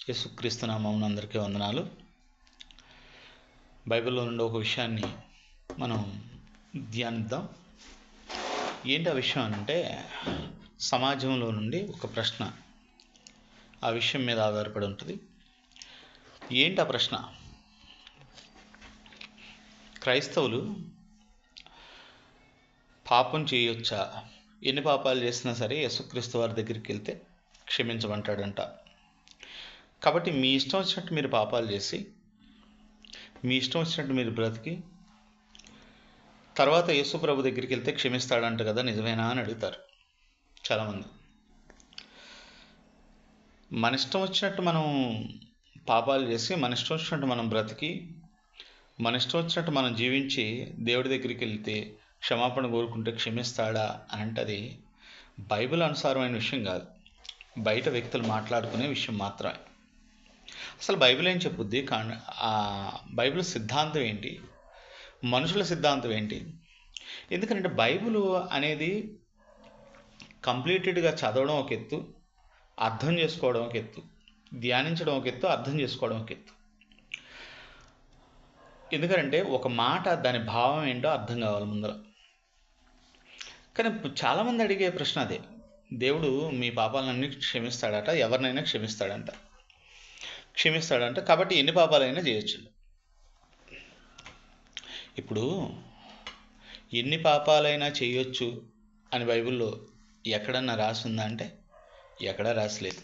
యేసుక్రీస్తు నామమున అందరికీ వందనాలు. బైబిల్లో నుండి ఒక విషయాన్ని మనం ధ్యానిద్దాం. ఏంటి ఆ విషయం అంటే, సమాజంలో నుండి ఒక ప్రశ్న ఆ విషయం మీద ఆధారపడి ఉంటుంది. ఏంటి ఆ ప్రశ్న? క్రైస్తవులు పాపం చేయొచ్చా? ఎన్ని పాపాలు చేసినా సరే యేసుక్రీస్తు వారి దగ్గరికి వెళ్తే క్షమించమంటాడంట. కాబట్టి మీ ఇష్టం వచ్చినట్టు మీరు పాపాలు చేసి, మీ ఇష్టం వచ్చినట్టు మీరు బ్రతికి, తర్వాత యేసు ప్రభు దగ్గరికి వెళ్తే క్షమిస్తాడంట కదా, నిజమేనా అని అడుగుతారు చాలామంది. మన ఇష్టం వచ్చినట్టు మనం పాపాలు చేసి, మన ఇష్టం వచ్చినట్టు మనం బ్రతికి, మన ఇష్టం వచ్చినట్టు మనం జీవించి దేవుడి దగ్గరికి వెళ్తే క్షమాపణ కోరుకుంటే క్షమిస్తాడా అని అంటే అది బైబిల్ అనుసారమైన విషయం కాదు, బయట వ్యక్తులు మాట్లాడుకునే విషయం మాత్రమే. అసలు బైబిల్ ఏం చెప్పుద్ది? బైబిల్ సిద్ధాంతం ఏంటి? మనుషుల సిద్ధాంతం ఏంటి? ఎందుకంటే బైబిల్ అనేది కంప్లీటెడ్గా చదవడం ఒక ఎత్తు, అర్థం చేసుకోవడం ఒక ఎత్తు, ధ్యానించడం ఒక ఎత్తు, అర్థం చేసుకోవడం ఒక ఎత్తు. ఎందుకంటే ఒక మాట దాని భావం ఏంటో అర్థం కావాలి ముందర. కానీ చాలామంది అడిగే ప్రశ్న అదే, దేవుడు మీ పాపాలన్నీ క్షమిస్తాడట, ఎవరినైనా క్షమిస్తాడంట, కాబట్టి ఎన్ని పాపాలైనా చేయొచ్చు. ఇప్పుడు ఎన్ని పాపాలైనా చేయొచ్చు అని బైబిల్లో ఎక్కడన్నా రాసి ఉందా అంటే ఎక్కడా రాసలేదు.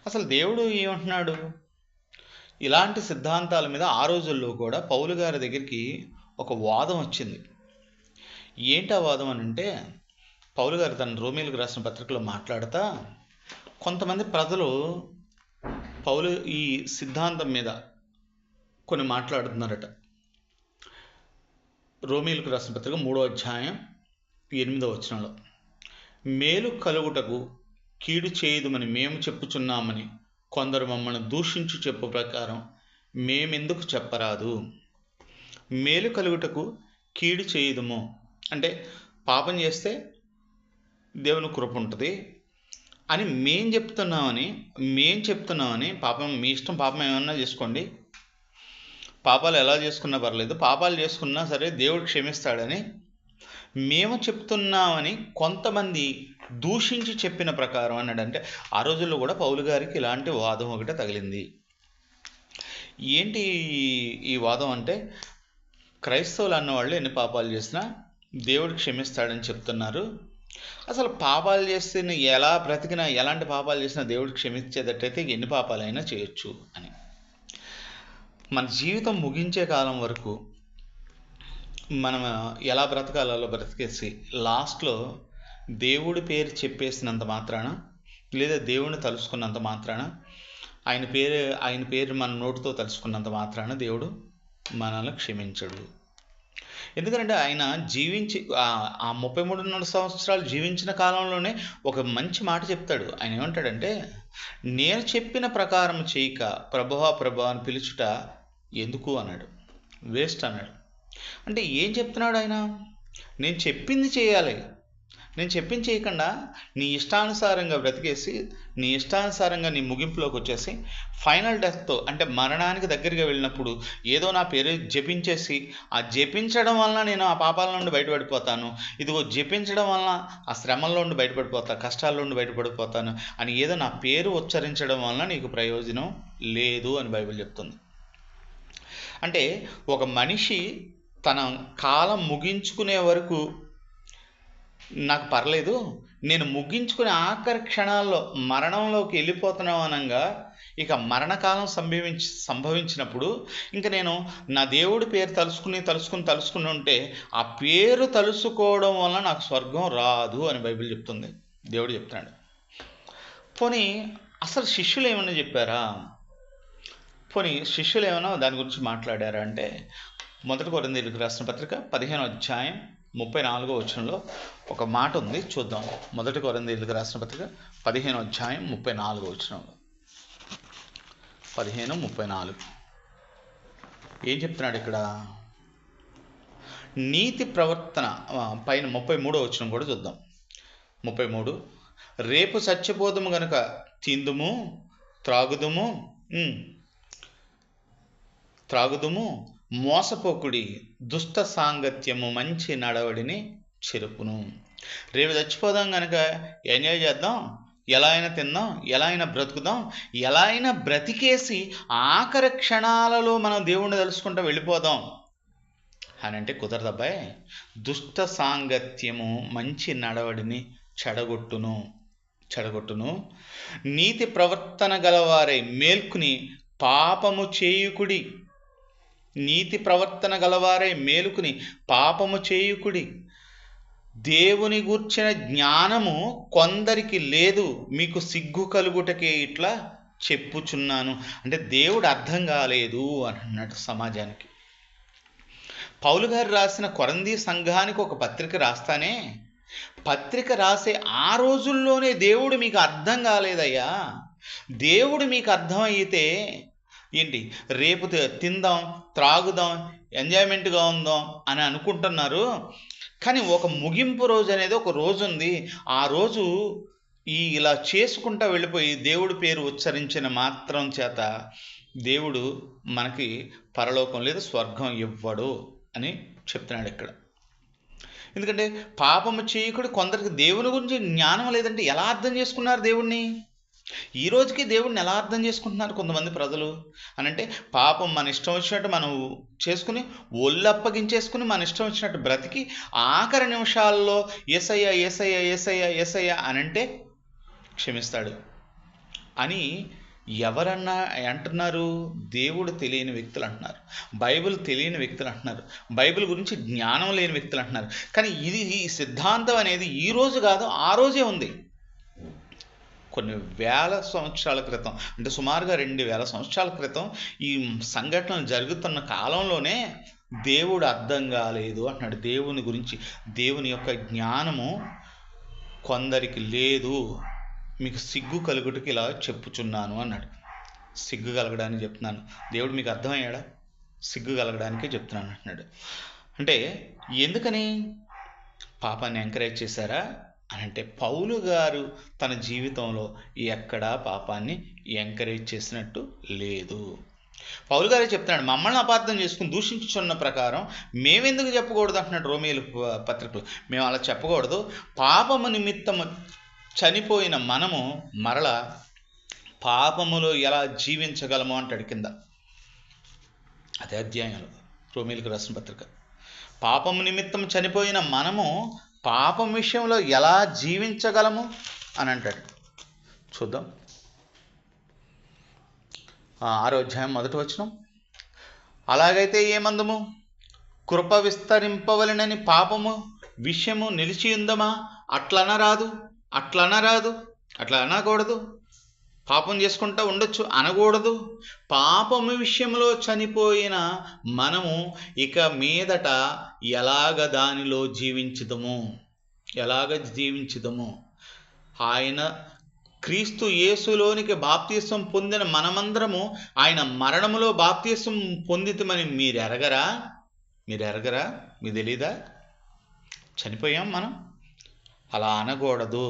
అసలు దేవుడు ఏమంటున్నాడు? ఇలాంటి సిద్ధాంతాల మీద ఆ రోజుల్లో కూడా పౌలు గారి దగ్గరికి ఒక వాదం వచ్చింది. ఏంటి ఆ వాదం అని అంటే, పౌలు గారు తన రోమీలకు రాసిన పత్రికలో మాట్లాడుతా, కొంతమంది ప్రజలు పౌలు ఈ సిద్ధాంతం మీద కొన్ని మాట్లాడుతున్నారట. రోమీలకు రాసిన పత్రిక 3వ అధ్యాయం 8వ వచనంలో, మేలు కలుగుటకు కీడు చేయదుమని మేము చెప్పుచున్నామని కొందరు మమ్మల్ని దూషించు చెప్పు ప్రకారం మేమెందుకు చెప్పరాదు? మేలు కలుగుటకు కీడు చేయదుము అంటే పాపం చేస్తే దేవుని కృప ఉంటుంది అని మేం చెప్తున్నామని పాపం మీ ఇష్టం, పాపం ఏమన్నా చేసుకోండి, పాపాలు ఎలా చేసుకున్నా పర్లేదు, పాపాలు చేసుకున్నా సరే దేవుడు క్షమిస్తాడని మేము చెప్తున్నామని కొంతమంది దూషించి చెప్పిన ప్రకారం అన్నాడు. అంటే ఆ రోజుల్లో కూడా పౌలు గారికి ఇలాంటి వాదం ఒకటి తగిలింది. ఏంటి ఈ వాదం అంటే, క్రైస్తవులు అన్నవాళ్ళు ఎన్ని పాపాలు చేసినా దేవుడు క్షమిస్తాడని చెప్తున్నారు, అసలు పాపాలు చేస్తే ఎలా బ్రతికినా, ఎలాంటి పాపాలు చేసినా దేవుడు క్షమించేటట్టయితే ఎన్ని పాపాలైనా చేయొచ్చు అని. మన జీవితం ముగించే కాలం వరకు మనం ఎలా బ్రతకాలో అలా బ్రతికేసి లాస్ట్లో దేవుడి పేరు చెప్పేసినంత మాత్రాన, లేదా దేవుడిని తలుసుకున్నంత మాత్రాన, ఆయన పేరు మన నోటితో తలుసుకున్నంత మాత్రాన దేవుడు మనల్ని క్షమించడు. ఎందుకంటే ఆయన జీవించి ఆ 33.5 సంవత్సరాలు జీవించిన కాలంలోనే ఒక మంచి మాట చెప్తాడు. ఆయన ఏమంటాడంటే, నేను చెప్పిన ప్రకారం చేయక ప్రభువా అని పిలుచుట ఎందుకు అన్నాడు, వేస్ట్ అన్నాడు. అంటే ఏం చెప్తున్నాడు ఆయన? నేను చెప్పింది చేయాలి, నేను చెప్పింది చేయకుండా నీ ఇష్టానుసారంగా బ్రతికేసి, నీ ఇష్టానుసారంగా నీ ముగింపులోకి వచ్చేసి ఫైనల్ డెత్తో అంటే మరణానికి దగ్గరగా వెళ్ళినప్పుడు ఏదో నా పేరు జపించేసి, ఆ జపించడం వలన నేను ఆ పాపాల నుండి బయటపడిపోతాను, ఇదిగో జపించడం వలన ఆ శ్రమల్లో నుండి బయటపడిపోతాను, కష్టాల నుండి బయటపడిపోతాను అని ఏదో నా పేరు ఉచ్చరించడం వలన నీకు ప్రయోజనం లేదు అని బైబిల్ చెప్తుంది. అంటే ఒక మనిషి తన కాలం ముగించుకునే వరకు నాకు పర్లేదు, నేను ముగించుకునే ఆఖరి క్షణాల్లో మరణంలోకి వెళ్ళిపోతున్నాం అనగా, ఇక మరణకాలం సంభవించినప్పుడు ఇంకా నేను నా దేవుడి పేరు తలుసుకుని ఉంటే ఆ పేరు తలుసుకోవడం వల్ల నాకు స్వర్గం రాదు అని బైబిల్ చెప్తుంది, దేవుడు చెప్తున్నాడు. పోనీ అసలు శిష్యులు ఏమన్నా చెప్పారా? పోనీ శిష్యులు ఏమైనా దాని గురించి మాట్లాడారా అంటే, 1 కొరింథీయులకు రాసిన పత్రిక 15వ అధ్యాయం 34వ వచనంలో ఒక మాట ఉంది, చూద్దాం. 1 కొరింథీయులకు రాసిన పత్రిక 15వ అధ్యాయం 34వ వచనంలో, 15:34 ఏం చెప్తున్నాడు ఇక్కడ? నీతి ప్రవర్తన పైన 33వ వచనం కూడా చూద్దాం. 33, రేపు సత్యబోధము గనుక తిందుము, త్రాగుదుము త్రాగుదుము మోసపోకుడి, దుష్ట సాంగత్యము మంచి నడవడిని చెరుపును. రేపు చచ్చిపోదాం కనుక ఎంజాయ్ చేద్దాం, ఎలా అయినా తిందాం, ఎలా అయినా బ్రతుకుదాం, ఎలా అయినా బ్రతికేసి ఆఖరి క్షణాలలో మనం దేవుణ్ణి తెలుసుకుంటూ వెళ్ళిపోదాం అని అంటే కుదరదబ్బాయి. దుష్ట సాంగత్యము మంచి నడవడిని చెడగొట్టును. నీతి ప్రవర్తన గలవారై మేల్కుని పాపము చేయుకుడి. నీతి ప్రవర్తన గలవారై మేలుకుని పాపము చేయుకుడి. దేవుని గూర్చిన జ్ఞానము కొందరికి లేదు, మీకు సిగ్గు కలుగుటకే ఇట్లా చెప్పుచున్నాను. అంటే దేవుడు అర్థం కాలేదు అని అన్నాడు సమాజానికి. పౌలు గారు రాసిన కొరంథీ సంఘానికి ఒక పత్రిక రాస్తానే, పత్రిక రాసే ఆ రోజుల్లోనే దేవుడు మీకు అర్థం కాలేదయ్యా, దేవుడు మీకు అర్థమైతే ఏంటి రేపు తిందాం, త్రాగుదాం, ఎంజాయ్మెంట్గా ఉందాం అని అనుకుంటున్నారు. కానీ ఒక ముగింపు రోజు అనేది ఒక రోజు ఉంది. ఆ రోజు ఇలా చేసుకుంటా వెళ్ళిపోయి దేవుడి పేరు ఉచ్చరించిన మాత్రం చేత దేవుడు మనకి పరలోకం లేదు, స్వర్గం ఇవ్వడు అని చెప్తున్నాడు ఇక్కడ. ఎందుకంటే పాపము చేయకుడు, కొందరికి దేవుని గురించి జ్ఞానం లేదంటే ఎలా అర్థం చేసుకున్నారు దేవుణ్ణి? ఈ రోజుకి దేవుడిని ఎలా అర్థం చేసుకుంటున్నారు కొంతమంది ప్రజలు అని అంటే, పాపం మన ఇష్టం వచ్చినట్టు మనం చేసుకుని ఒళ్ళు అప్పగించేసుకుని మన ఇష్టం వచ్చినట్టు బ్రతికి ఆఖరి నిమిషాల్లో యేసయ్య యేసయ్య యేసయ్య యేసయ్య అని అంటే క్షమిస్తాడు అని ఎవరన్నా అంటున్నారు? దేవుడు తెలియని వ్యక్తులు అంటున్నారు, బైబిల్ తెలియని వ్యక్తులు అంటున్నారు, బైబిల్ గురించి జ్ఞానం లేని వ్యక్తులు అంటున్నారు. కానీ ఈ సిద్ధాంతం అనేది ఈ రోజు కాదు, ఆ రోజే ఉంది. కొన్ని వేల సంవత్సరాల క్రితం, అంటే సుమారుగా 2000 సంవత్సరాల క్రితం ఈ సంఘటనలు జరుగుతున్న కాలంలోనే దేవుడు అర్థం కాలేదు అంటున్నాడు. దేవుని గురించి, దేవుని యొక్క జ్ఞానము కొందరికి లేదు, మీకు సిగ్గు కలుగుటకి ఇలా చెప్పుచున్నాను అన్నాడు. సిగ్గు కలగడానికి చెప్తున్నాను. దేవుడు మీకు అర్థమయ్యాడా? సిగ్గు కలగడానికే చెప్తున్నాను అంటున్నాడు. అంటే ఎందుకని పాపాన్ని ఎంకరేజ్ చేశారా అని అంటే, పౌలు గారు తన జీవితంలో ఎక్కడా పాపాన్ని ఎంకరేజ్ చేసినట్టు లేదు. పౌలు గారే చెప్తున్నాడు, మమ్మల్ని అపార్థం చేసుకుని దూషించుచున్న ప్రకారం మేమెందుకు చెప్పకూడదు అంటున్నాడు రోమీయుల పత్రికలు. మేము అలా చెప్పకూడదు. పాపము నిమిత్తము చనిపోయిన మనము మరలా పాపములో ఎలా జీవించగలము అంటాడు కింద అదే అధ్యాయంలో రోమీయులకు రాసిన పత్రిక. పాపము నిమిత్తం చనిపోయిన మనము పాపం విషయంలో ఎలా జీవించగలము అని అంటాడు. చూద్దాం. 6వ అధ్యాయం 1వ వచనం. అలాగైతే ఏమందుము? కృప విస్తరింపవలెనని పాపము విషయము నిలిచి ఉందమా? అట్లా అనకూడదు. పాపం చేసుకుంటూ ఉండొచ్చు అనకూడదు. పాపము విషయంలో చనిపోయిన మనము ఇక మీదట ఎలాగ దానిలో జీవించుదము? ఆయన క్రీస్తు యేసులోనికి బాప్తీసం పొందిన మనమందరము ఆయన మరణములో బాప్తీసం పొందితమని మీరు ఎరగరా? మీకు తెలీదా? చనిపోయాం మనం. అలా అనకూడదు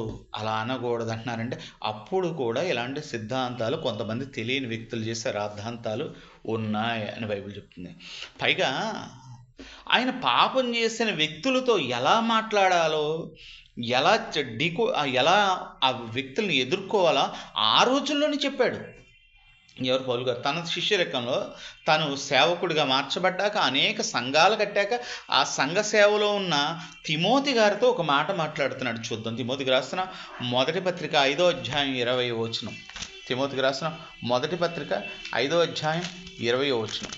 అంటున్నారంటే, అప్పుడు కూడా ఇలాంటి సిద్ధాంతాలు కొంతమంది తెలియని వ్యక్తులు చేసే రాద్ధాంతాలు ఉన్నాయి అని బైబిల్ చెప్తుంది. పైగా ఆయన పాపం చేసిన వ్యక్తులతో ఎలా మాట్లాడాలో, ఎలా ఆ వ్యక్తుల్ని ఎదుర్కోవాలా ఆ రోజుల్లోనే చెప్పాడు. ఎవరు? పౌలు గారు తన శిష్యరకంలో తను సేవకుడిగా మార్చబడ్డాక అనేక సంఘాలు కట్టాక ఆ సంఘ సేవలో ఉన్న తిమోతి గారితో ఒక మాట మాట్లాడుతున్నాడు. చూద్దాం. తిమోతికి రాసిన మొదటి పత్రిక 5వ అధ్యాయం 20వ వచనం. తిమోతికి రాసిన మొదటి పత్రిక 5వ అధ్యాయం 20వ వచనం.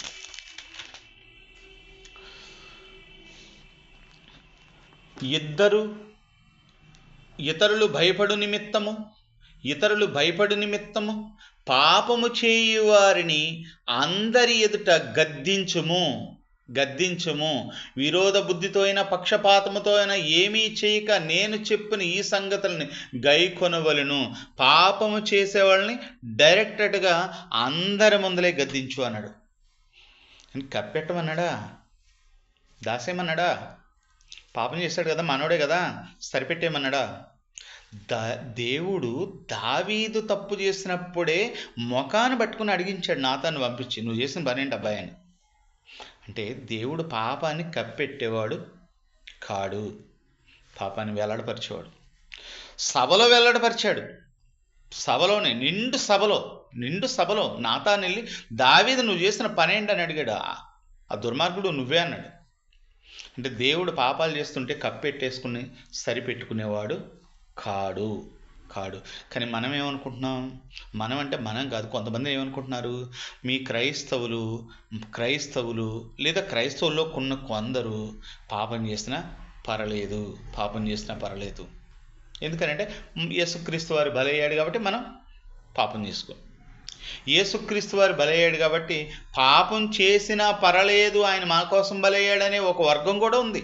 ఇతరులు భయపడు నిమిత్తము పాపము చేయు వారిని అందరి ఎదుట గద్దించుము. విరోధ బుద్ధితో అయినా పక్షపాతముతో అయినా ఏమీ చేయక నేను చెప్పిన ఈ సంగతులని గైకొనవలెను. పాపము చేసేవాళ్ళని డైరెక్ట్గా అందరి ముందలే గద్దించు అన్నాడు. కప్పెట్టమన్నాడా? దాసేమన్నాడా? పాపం చేశాడు కదా, మనోడే కదా, సరిపెట్టేమన్నాడా? దేవుడు దావీదు తప్పు చేసినప్పుడే మొఖాన్ని పట్టుకుని అడిగించాడు నాతాను పంపించి, నువ్వు చేసిన పని ఏంటి అబ్బాయి అని. అంటే దేవుడు పాపాన్ని కప్పెట్టేవాడు కాడు, పాపాన్ని వెల్లడపరిచేవాడు. సభలో వెల్లడపరిచాడు, సభలోనే నిండు సభలో నాతాను వెళ్ళి దావీదు నువ్వు చేసిన పని ఏంటని అడిగాడు. ఆ దుర్మార్గుడు నువ్వే అన్నాడు. అంటే దేవుడు పాపాలు చేస్తుంటే కప్పెట్టేసుకుని సరిపెట్టుకునేవాడు కాడు. కానీ మనం ఏమనుకుంటున్నాం, మనం అంటే మనం కాదు, కొంతమంది ఏమనుకుంటున్నారు, మీ క్రైస్తవులు లేదా క్రైస్తవుల్లో కొన్న కొందరు పాపం చేసినా పర్లేదు. ఎందుకనంటే యేసుక్రీస్తు వారు బలయ్యాడు కాబట్టి మనం పాపం చేసుకోం. యేసుక్రీస్తు వారు బలయ్యాడు కాబట్టి పాపం చేసినా పర్లేదు, ఆయన మా కోసం బలయ్యాడనే ఒక వర్గం కూడా ఉంది.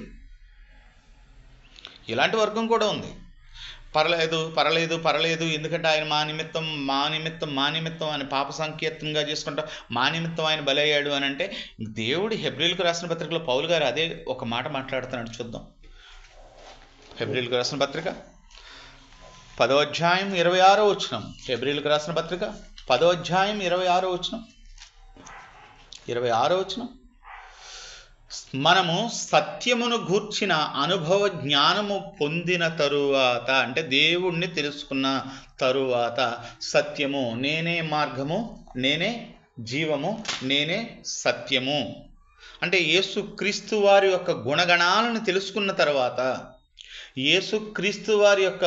ఇలాంటి వర్గం కూడా ఉంది. పర్లేదు ఎందుకంటే ఆయన మా నిమిత్తం అని పాప సంకీర్తంగా చేసుకుంటా మా నిమిత్తం ఆయన బలయ్యాడు అని అంటే, దేవుడు హెబ్రీయులకు రాసిన పత్రికలో పౌలు గారు అదే ఒక మాట మాట్లాడుతున్నాడు. చూద్దాం. హెబ్రీయులకు రాసిన పత్రిక 10వ అధ్యాయం 26వ వచనం. హెబ్రీయులకు రాసిన పత్రిక 10వ అధ్యాయం 26వ వచనం. మనము సత్యమును గూర్చిన అనుభవ జ్ఞానము పొందిన తరువాత, అంటే దేవుణ్ణి తెలుసుకున్న తరువాత, సత్యము నేనే మార్గము, నేనే జీవము, నేనే సత్యము అంటే యేసుక్రీస్తు వారి యొక్క గుణగణాలను తెలుసుకున్న తర్వాత, యేసుక్రీస్తు వారి యొక్క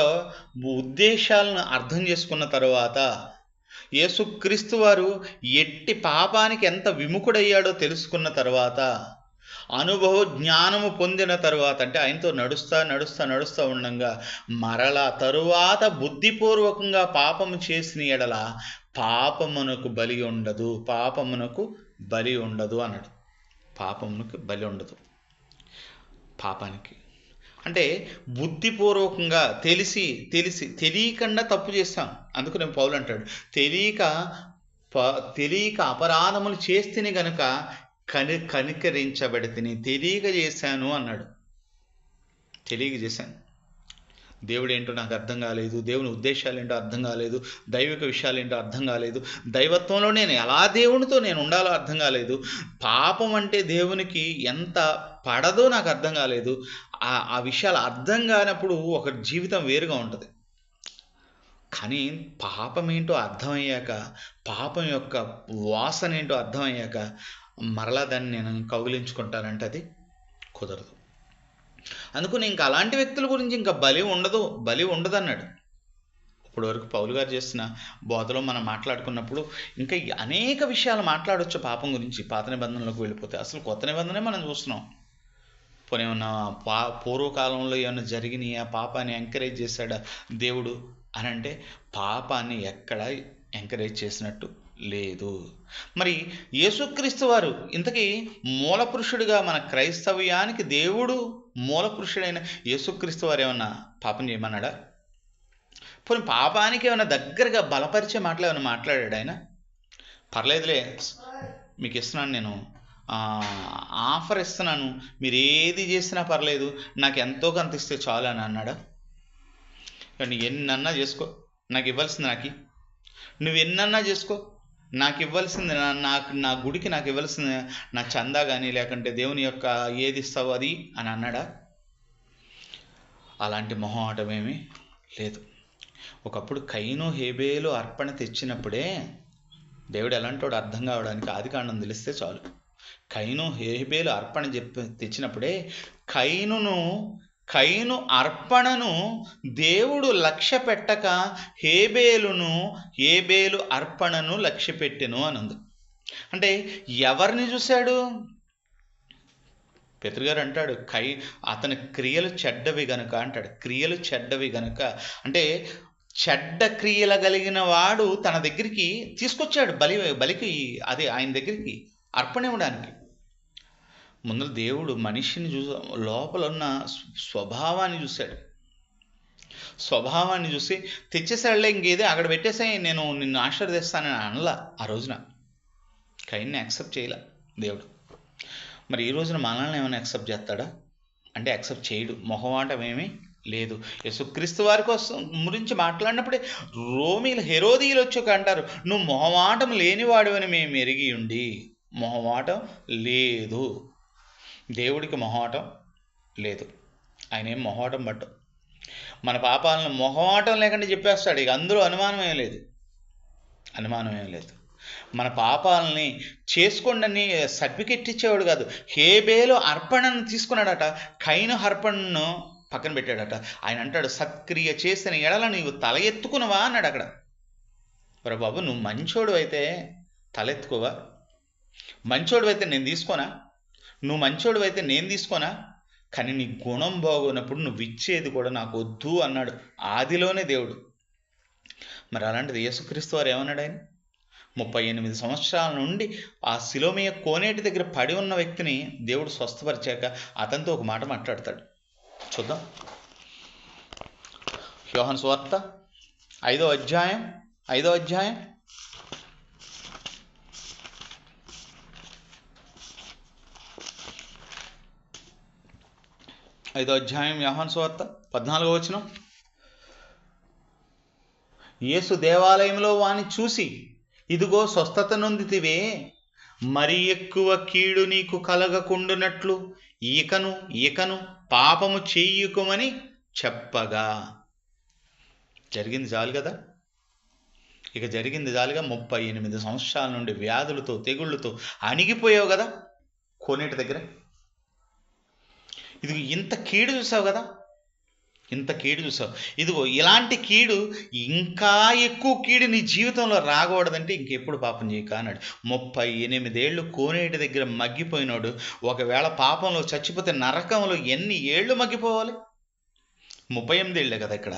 ఉద్దేశాలను అర్థం చేసుకున్న తర్వాత, యేసుక్రీస్తు వారు ఎట్టి పాపానికి ఎంత విముఖుడయ్యాడో తెలుసుకున్న తర్వాత, అనుభవ జ్ఞానము పొందిన తరువాత, అంటే ఆయనతో నడుస్తా ఉండగా మరలా తరువాత బుద్ధిపూర్వకంగా పాపము చేసిన ఎడల పాపమునకు బలి ఉండదు అన్నాడు. పాపమునకు బలి ఉండదు. పాపానికి అంటే బుద్ధిపూర్వకంగా తెలియకుండా తప్పు చేస్తాం. అందుకు నేను పౌలు అంటాడు, తెలియక అపరాధములు చేస్తేనే గనుక కనికరించబడితిని, తెలియక చేశాను అన్నాడు. తెలియక చేశాను. దేవుడు ఏంటో నాకు అర్థం కాలేదు, దేవుని ఉద్దేశాలు ఏంటో అర్థం కాలేదు, దైవిక విషయాలు ఏంటో అర్థం కాలేదు, దైవత్వంలో నేను ఎలా దేవునితో నేను ఉండాలో అర్థం కాలేదు, పాపం అంటే దేవునికి ఎంత పడదో నాకు అర్థం కాలేదు. ఆ విషయాలు అర్థం కానప్పుడు ఒక జీవితం వేరుగా ఉంటుంది. కానీ పాపం ఏంటో అర్థమయ్యాక, పాపం యొక్క వాసన ఏంటో అర్థమయ్యాక మరలా దాన్ని నేను కౌగిలించుకుంటానంటే అది కుదరదు. అందుకని ఇంకా అలాంటి వ్యక్తుల గురించి ఇంకా బలి ఉండదు అన్నాడు. ఇప్పుడు వరకు పౌలు గారు చేసిన బోధలో మనం మాట్లాడుకున్నప్పుడు ఇంకా అనేక విషయాలు మాట్లాడవచ్చు పాపం గురించి. పాత నిబంధనలోకి వెళ్ళిపోతే అసలు కొత్త నిబంధనే మనం చూస్తున్నాం. పోనీ ఏమన్నా పూర్వకాలంలో ఏమైనా జరిగినాయి, ఆ పాపాన్ని ఎంకరేజ్ చేశాడా దేవుడు అని అంటే పాపాన్ని ఎక్కడ ఎంకరేజ్ చేసినట్టు లేదు. మరి యేసుక్రీస్తు వారు ఇంతకీ మూల పురుషుడిగా మన క్రైస్తవ్యానికి దేవుడు మూల పురుషుడైన యేసుక్రీస్తు వారు ఏమన్నా పాపం చేయమన్నాడా? పోనీ పాపానికి ఏమైనా దగ్గరగా బలపరిచే మాటలు ఏమైనా మాట్లాడాడు ఆయన? పర్లేదులే మీకు ఇస్తున్నాను, నేను ఆఫర్ ఇస్తున్నాను, మీరు ఏది చేసినా పర్లేదు, నాకు ఎంతో కొంత ఇస్తే చాలు అని అన్నాడా? కానీ ఎన్నన్నా చేసుకో, నాకు ఇవ్వాల్సింది నువ్వు ఎన్నన్నా చేసుకో, నాకు ఇవ్వాల్సింది నా గుడికి నాకు ఇవ్వాల్సింది నా చందా కానీ లేకుంటే దేవుని యొక్క ఏది ఇస్తావో అది అని అన్నాడా? అలాంటి మొహమాటమేమీ లేదు. ఒకప్పుడు కయీను హేబేలు అర్పణ తెచ్చినప్పుడే దేవుడు ఎలాంటోడు అర్థం కావడానికి ఆదికాండం తెలిస్తే చాలు. కయీను హేబేలు అర్పణ తెచ్చినప్పుడే కయీను అర్పణను దేవుడు లక్ష్య పెట్టక హేబేలు అర్పణను లక్ష్య పెట్టెను అని ఉంది. అంటే ఎవరిని చూశాడు? పేతురుగారు అంటాడు, అతని క్రియలు చెడ్డవి గనుక అంటాడు. క్రియలు చెడ్డవి గనుక అంటే చెడ్డ క్రియలు కలిగిన వాడు తన దగ్గరికి తీసుకొచ్చాడు బలికి, అదే ఆయన దగ్గరికి అర్పణ ఇవ్వడానికి. ముందు దేవుడు మనిషిని లోపల ఉన్న స్వభావాన్ని చూశాడు. స్వభావాన్ని చూసి తెచ్చేసాడులే, ఇంకేదే అక్కడ పెట్టేసాయి, నేను నిన్ను ఆశీర్వదిస్తానని అనలా. ఆ రోజున కయీన్ని యాక్సెప్ట్ చేయలే దేవుడు. మరి ఈ రోజున మనల్ని ఏమైనా యాక్సెప్ట్ చేస్తాడా అంటే యాక్సెప్ట్ చేయడు. మొహమాటం ఏమీ లేదు. యేసుక్రీస్తు వారి కోసం గురించి మాట్లాడినప్పుడే రోమీలు హెరోదీయులు వచ్చి అంటారు, నువ్వు మొహమాటం లేనివాడు అని మేము ఎరిగి ఉండి. మొహమాటం లేదు. దేవుడికి మొహమాటం లేదు. ఆయన ఏం మొహమాటం పట్టు. మన పాపాలను మొహమాటం లేకుండా చెప్పేస్తాడు. ఇక అందులో అనుమానమేం లేదు. మన పాపాలని చేసుకోండి అని సర్టిఫికెట్ ఇచ్చేవాడు కాదు. హేబేలు అర్పణను తీసుకున్నాడట, కయీను అర్పణను పక్కన పెట్టాడట. ఆయన అంటాడు, సత్క్రియ చేసిన ఎడల నీవు తల ఎత్తుకునవా అన్నాడు అక్కడ. బాబు, నువ్వు మంచోడు అయితే తల ఎత్తుకోవా? మంచోడు అయితే నేను తీసుకోనా? నువ్వు మంచోడు అయితే నేను తీసుకోనా? కానీ నీ గుణం బాగున్నప్పుడు నువ్వు ఇచ్చేది కూడా నాకు వద్దు అన్నాడు ఆదిలోనే దేవుడు. మరి అలాంటిది యేసుక్రీస్తు వారు ఏమన్నాడు? ఆయన 38 సంవత్సరాల నుండి ఆ సిలోమియ కోనేటి దగ్గర పడి ఉన్న వ్యక్తిని దేవుడు స్వస్థపరిచాక అతనితో ఒక మాట మాట్లాడతాడు. చూద్దాం. యోహాను సువార్త 5వ అధ్యాయం 5వ అధ్యాయం 5వ అధ్యాయం యోహాను సువార్త 14వ వచనం. యేసు దేవాలయంలో వాని చూసి, ఇదిగో స్వస్థత నొందితివే, మరి ఎక్కువ కీడు నీకు కలగకుండునట్లు ఇకను పాపము చెయ్యకుమని చెప్పగా. జరిగింది చాలు కదా. ఇక జరిగింది చాలుగా. 38 సంవత్సరాల నుండి వ్యాధులతో తెగుళ్ళతో అణిగిపోయావు కదా కోనేటి దగ్గర. ఇది ఇంత కీడు చూసావు కదా, ఇంత కీడు చూసావు. ఇదిగో ఇలాంటి కీడు, ఇంకా ఎక్కువ కీడు నీ జీవితంలో రాకూడదంటే ఇంకెప్పుడు పాపం చేయక అన్నాడు. 38 ఏళ్ళు కోనేటి దగ్గర మగ్గిపోయినాడు. ఒకవేళ పాపంలో చచ్చిపోతే నరకంలో ఎన్ని ఏళ్ళు మగ్గిపోవాలి? 38 ఏళ్ళే కదా ఇక్కడ.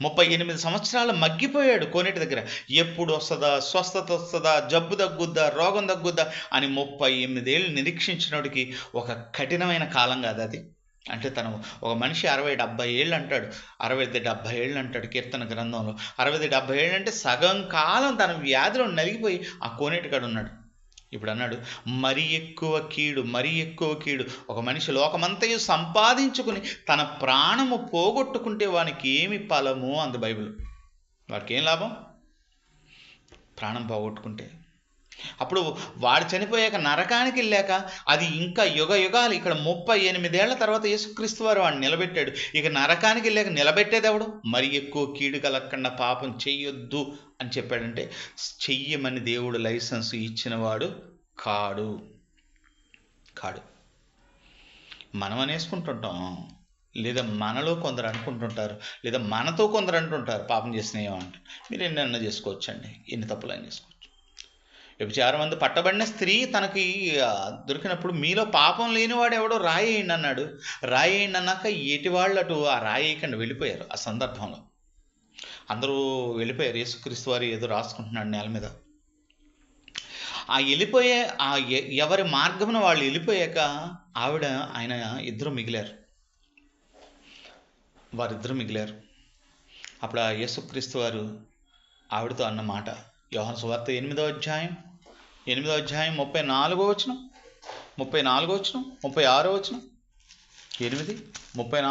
38 సంవత్సరాలు మగ్గిపోయాడు కోనేటి దగ్గర. ఎప్పుడు వస్తుందా, స్వస్థత వస్తుందా, జబ్బు తగ్గుద్దా, రోగం తగ్గుద్దా అని 38 ఏళ్ళు నిరీక్షించినోడికి ఒక కఠినమైన కాలం కాదు అది. అంటే తను ఒక మనిషి 60-70 ఏళ్ళు అంటాడు, 60-70 ఏళ్ళు అంటాడు కీర్తన గ్రంథంలో. 60-70 ఏళ్ళు అంటే సగం కాలం తన వ్యాధిలో నలిగిపోయి ఆ కోనేటి కాడ ఉన్నాడు. ఇప్పుడు అన్నాడు, మరీ ఎక్కువ కీడు. ఒక మనిషి లోకమంతయు సంపాదించుకుని తన ప్రాణము పోగొట్టుకుంటే వానికి ఏమి ఫలము అంది బైబిల్. వాడికి ఏం లాభం? ప్రాణం పోగొట్టుకుంటే. అప్పుడు వాడు చనిపోయాక నరకానికి వెళ్ళాక అది ఇంకా యుగాలు. ఇక్కడ 38 ఏళ్ల తర్వాత యేసుక్రీస్తు వారు వాడిని నిలబెట్టాడు. ఇక నరకానికి వెళ్ళాక నిలబెట్టేది ఎవడు? మరి ఎక్కువ కీడు కలగకుండా పాపం చెయ్యొద్దు అని చెప్పాడంటే చెయ్యమని దేవుడు లైసెన్స్ ఇచ్చినవాడు కాడు. మనం అనేసుకుంటుంటాం, లేదా మనలో కొందరు అనుకుంటుంటారు, లేదా మనతో కొందరు అంటుంటారు పాపం చేసినాయేమో అంట. మీరు ఎన్నైనా చేసుకోవచ్చండి, ఎన్ని తప్పులు చేసుకోవచ్చు. వ్యభిచారం మందు పట్టబడిన స్త్రీ తనకి దొరికినప్పుడు మీలో పాపం లేనివాడు ఎవడో రాయేయండి అన్నాడు. రాయేయండి అన్నాక ఎటివాళ్ళు అటు ఆ రాయేయకుండా వెళ్ళిపోయారు. ఆ సందర్భంలో అందరూ వెళ్ళిపోయారు. యేసుక్రీస్తు వారు ఏదో రాసుకుంటున్నాడు నేల మీద. ఆ వెళ్ళిపోయే ఎవరి మార్గమున వాళ్ళు వెళ్ళిపోయాక ఆయన వారిద్దరూ మిగిలారు. అప్పుడు ఆ యేసుక్రీస్తు వారు ఆవిడతో అన్న మాట, యోహాను సువార్త 8వ అధ్యాయం 34వ వచనం, 36వ వచనం, 8, 34, 36.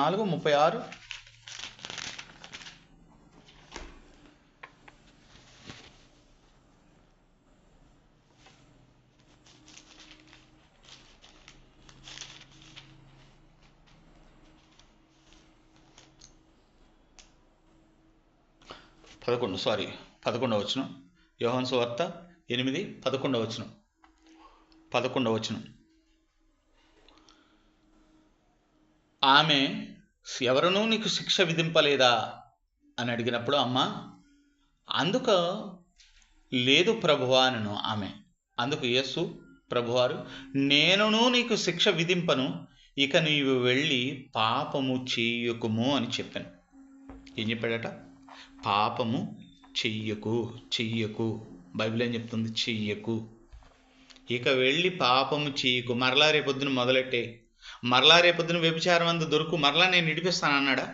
పదకొండవ వచనం. యోహాను సువార్త 8, 11వ వచనం. 11వ వచనం. ఆమె ఎవరనూ నీకు శిక్ష విధింపలేదా అని అడిగినప్పుడు, అమ్మా అందుకు లేదు ప్రభువా అనను ఆమె. అందుకు యేసు ప్రభువారు, నేనును నీకు శిక్ష విధింపను, ఇక నీవు వెళ్ళి పాపము చెయ్యకుము అని చెప్పాను. ఏం చెప్పాడట? పాపము చెయ్యకు. బైబిల్ ఏం చెప్తుంది? చెయ్యకు. ఇక వెళ్ళి పాపము చెయ్యకు. మరలా రేపొద్దున మొదలెట్టే, మరలా రేపొద్దున వ్యభిచారం అందు దొరుకు, మరలా నేను విడిపిస్తాను అన్నాడా?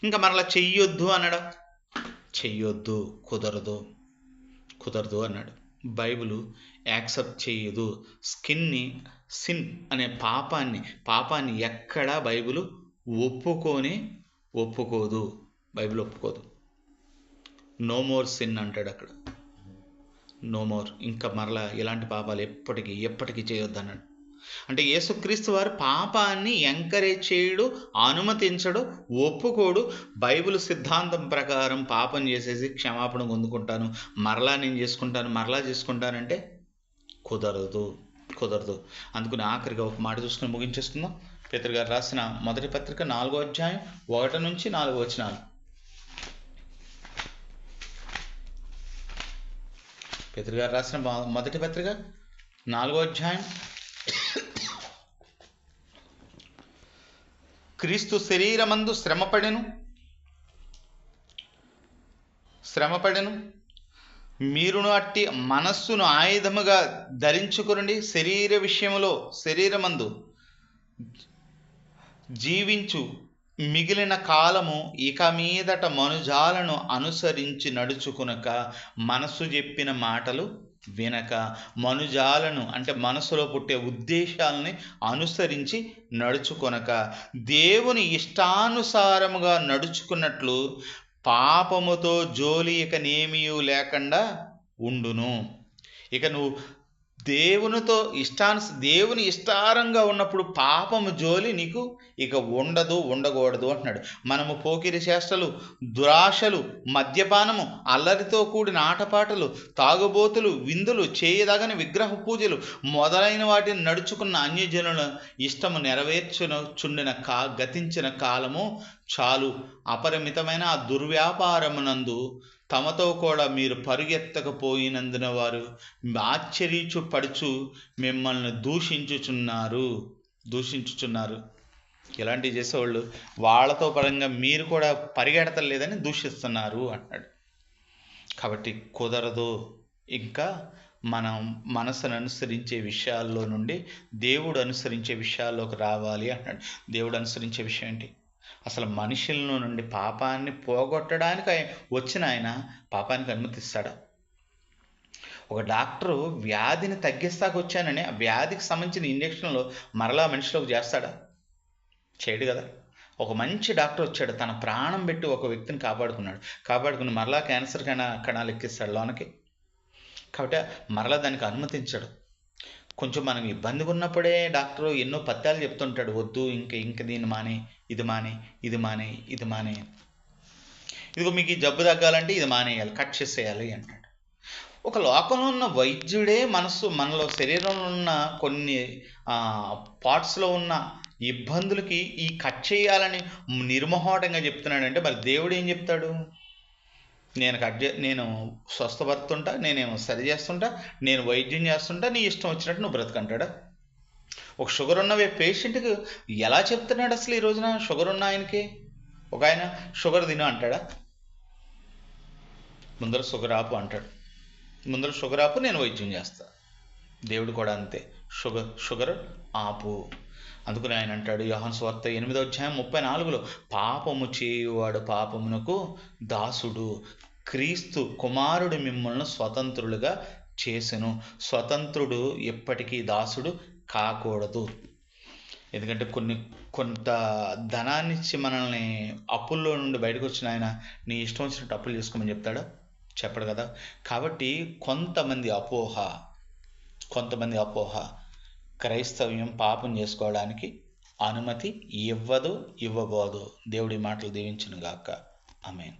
ఇంకా మరలా చెయ్యొద్దు అన్నాడా? చెయ్యొద్దు, కుదరదు అన్నాడు. బైబిల్ యాక్సెప్ట్ చేయదు. సిన్ అనే పాపాన్ని ఎక్కడా బైబిల్ ఒప్పుకొని ఒప్పుకోదు. బైబిల్ ఒప్పుకోదు. నో మోర్ సిన్ అంటాడు అక్కడ. నో మోర్, ఇంకా మరలా ఇలాంటి పాపాలు ఎప్పటికీ చేయొద్దన్నాడు. అంటే యేసుక్రీస్తు వారు పాపాన్ని ఎంకరేజ్ చేయడు, అనుమతించడు, ఒప్పుకోడు. బైబిల్ సిద్ధాంతం ప్రకారం పాపం చేసేసి క్షమాపణ పొందుకుంటాను, మరలా నేను చేసుకుంటానంటే కుదరదు. అందుకని ఆఖరిగా ఒక మాట చూసుకుని ముగించేసుకుందాం. పేతురు గారు రాసిన మొదటి పత్రిక 4వ అధ్యాయం 1 నుంచి 4 వచనాలు. పేతురు గారు రాసిన మొదటి పత్రిక 4వ అధ్యాయం. క్రీస్తు శరీరమందు శ్రమపడెను, మీరును అట్టి మనస్సును ఆయుధముగా ధరించుకునండి. శరీరమందు జీవించు మిగిలిన కాలము ఇక మీదట మనుజాలను అనుసరించి నడుచుకునక, మనసు చెప్పిన మాటలు వినక, మనుజాలను అంటే మనసులో పుట్టే ఉద్దేశాలని అనుసరించి నడుచుకొనక, దేవుని ఇష్టానుసారముగా నడుచుకున్నట్లు పాపముతో జోలి ఇక నేమియు లేకుండా ఉండును. ఇక నువ్వు దేవుని ఇష్టారంగా ఉన్నప్పుడు పాపము జోలి నీకు ఇక ఉండకూడదు అంటున్నాడు. మనము పోకిరి చేష్టలు, దురాశలు, మద్యపానము, అల్లరితో కూడిన ఆటపాటలు, తాగుబోతులు, విందులు, చేయదగని విగ్రహ పూజలు మొదలైన వాటిని నడుచుకున్న అన్యజనుల ఇష్టము నెరవేర్చుచుండిన గతించిన కాలము చాలు. అపరిమితమైన ఆ దుర్వ్యాపారమునందు తమతో కూడా మీరు పరుగెత్తకపోయినందున వారు ఆశ్చర్యపడుచు మిమ్మల్ని దూషించుచున్నారు. ఇలాంటివి చేసేవాళ్ళు వాళ్ళతో పరంగా మీరు కూడా పరిగెడతలేదని దూషిస్తున్నారు అంటాడు. కాబట్టి కుదరదు. ఇంకా మనం మనసును అనుసరించే విషయాల్లో నుండి దేవుడు అనుసరించే విషయాల్లోకి రావాలి అంటాడు. దేవుడు అనుసరించే విషయం ఏంటి? అసలు మనుషుల నుండి పాపాన్ని పోగొట్టడానికి వచ్చిన ఆయన పాపానికి అనుమతిస్తాడా? ఒక డాక్టరు వ్యాధిని తగ్గిస్తాకు వచ్చానని ఆ వ్యాధికి సంబంధించిన ఇంజక్షన్లు మరలా మనిషిలోకి చేస్తాడా? చేయడు కదా. ఒక మంచి డాక్టర్ వచ్చాడు, తన ప్రాణం పెట్టి ఒక వ్యక్తిని కాపాడుకుని మరలా క్యాన్సర్ కణాలు ఎక్కిస్తాడు లోనకి. కాబట్టి మరలా దానికి అనుమతించాడు. కొంచెం మనం ఇబ్బందిగా ఉన్నప్పుడే డాక్టరు ఎన్నో పత్యాలు చెప్తుంటాడు, వద్దు ఇంక దీన్ని మానే, ఇది మానే. ఇదిగో మీకు ఈ జబ్బు తగ్గాలంటే ఇది మానేయాలి, కట్ చేసేయాలి అంటాడు. ఒక లోకంలో ఉన్న వైద్యుడే మనలో శరీరంలో ఉన్న కొన్ని పార్ట్స్లో ఉన్న ఇబ్బందులకి ఈ కట్ చేయాలని నిర్మోహటంగా చెప్తున్నాడంటే మరి దేవుడు ఏం చెప్తాడు? నేను స్వస్థపడుతుంటా, నేనేమో సరి చేస్తుంటా, నేను వైద్యం చేస్తుంటా, నీ ఇష్టం వచ్చినట్టు నువ్వు బ్రతకంటాడా? ఒక షుగర్ ఉన్న పేషెంట్కి ఎలా చెప్తున్నాడు అసలు ఈ రోజున? షుగర్ ఉన్న ఆయనకి ఒక ఆయన షుగర్ తిను అంటాడా? ముందర షుగర్ ఆపు అంటాడు. ముందర షుగర్ ఆపు, నేను వైద్యం చేస్తా. దేవుడు కూడా అంతే, షుగర్ ఆపు. అందుకని ఆయన అంటాడు యోహాను సువార్త 8వ అధ్యాయం 34లో, పాపము చేయువాడు పాపమునకు దాసుడు, క్రీస్తు కుమారుడు మిమ్మల్ని స్వతంత్రులుగా చేసెను. స్వతంత్రుడు ఎప్పటికీ దాసుడు కాకూడదు. ఎందుకంటే కొంత ధనాన్నిచ్చి మనల్ని అప్పుల్లో నుండి బయటకు వచ్చిన ఆయన నీ ఇష్టం వచ్చినట్టు అప్పులు చేసుకోమని చెప్తాడా? చెప్పడు కదా. కాబట్టి కొంతమంది అపోహ క్రైస్తవ్యం పాపం చేసుకోవడానికి అనుమతి ఇవ్వబోదు. దేవుడి మాటలు దీవించును గాక. ఆమేన్.